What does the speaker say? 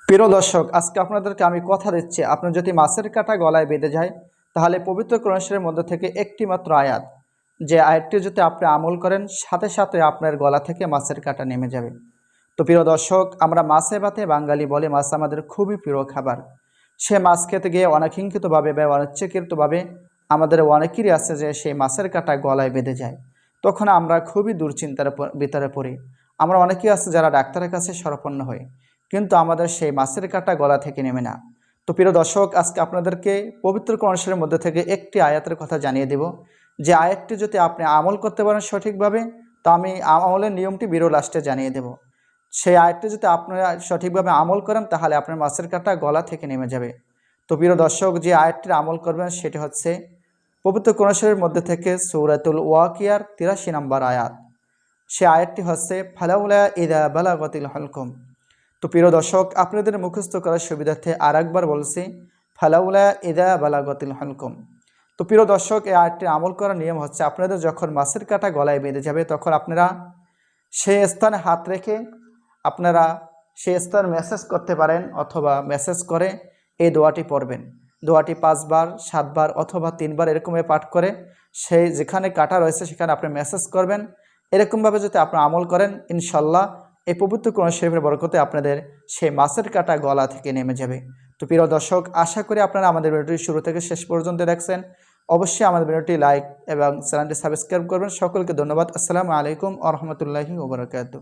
প্রিয় দর্শক, আজকে আপনাদেরকে আমি কথা দিচ্ছি, আপনার যদি মাছের কাঁটা গলায় বেঁধে যায় তাহলে পবিত্র কোরআন শরীফের মধ্যে থেকে একটি মাত্র আয়াত, যে আয়াতটি যদি আপনি আমল করেন সাথে সাথে আপনার গলা থেকে মাছের কাঁটা নেমে যাবে। তো প্রিয় দর্শক, আমরা মাছে ভাতে বাঙালি বলে মাছ আমাদের খুবই প্রিয় খাবার। সে মাছ খেতে গিয়ে অনাকাঙ্ক্ষিতভাবে বা অনিচ্ছাকৃতভাবে আমাদের অনেকেরই আছে যে সেই মাছের কাঁটা গলায় বেঁধে যায়। তখন আমরা খুবই দুশ্চিন্তার ভিতরে পড়ি। আমরা অনেকেই আছে যারা ডাক্তারের কাছে শরণাপন্ন হই, কিন্তু আমাদের সেই মাছের কাঁটা গলা থেকে নেমে না। তো প্রিয় দর্শক, আজকে আপনাদেরকে পবিত্র কোরআন শরীফের মধ্যে থেকে একটি আয়াতের কথা জানিয়ে দেব, যে আয়াতটি যদি আপনি আমল করতে পারেন সঠিকভাবে, তো আমি আমলের নিয়মটি ভিডিও লাস্টে জানিয়ে দেব। সেই আয়াতটি যদি আপনারা সঠিকভাবে আমল করেন তাহলে আপনার মাছের কাঁটা গলা থেকে নেমে যাবে। তো প্রিয় দর্শক, যে আয়াতটির আমল করবেন সেটি হচ্ছে পবিত্র কোরআন শরীফের মধ্যে থেকে সূরাতুল ওয়াকিয়ার ৮৩ নম্বর আয়াত। সে আয়াতটি হচ্ছে ফালাউলা ইদা বালাগাতিল হুলকুম। তো প্রিয় দর্শক, আপনাদের মুখস্থ করার সুবিধার্থে আর একবার বলছি, ফালাউলা ইদা বালাগাতিল হুলকুম। তো প্রিয় দর্শক, এই আয়াতটি আমল করার নিয়ম হচ্ছে, আপনাদের যখন মাছের কাঁটা গলায় বেঁধে যাবে তখন আপনারা সেই স্থানে হাত রেখে আপনারা সেই স্থান মেসেজ করতে পারেন, অথবা মেসেজ করে এই দোয়াটি পড়বেন। দোয়াটি ৫ বার ৭ বার অথবা ৩ বার এরকমভাবে পাঠ করে সেই যেখানে কাটা রয়েছে সেখানে আপনি মেসেজ করবেন। এরকমভাবে যদি আপনি আমল করেন, ইনশাল্লাহ এই পবিত্র কোরআন শরীফের বরকতে আপনাদের সেই মাছের কাটা গলা থেকে নেমে যাবে। তো প্রিয় দর্শক, আশা করি আপনারা আমাদের ভিডিওটি শুরু থেকে শেষ পর্যন্ত দেখছেন। অবশ্যই আমাদের ভিডিওটি লাইক এবং চ্যানেলটি সাবস্ক্রাইব করবেন। সকলকে ধন্যবাদ। আসসালামু আলাইকুম ওয়া রাহমাতুল্লাহি ওয়া বারাকাতুহু।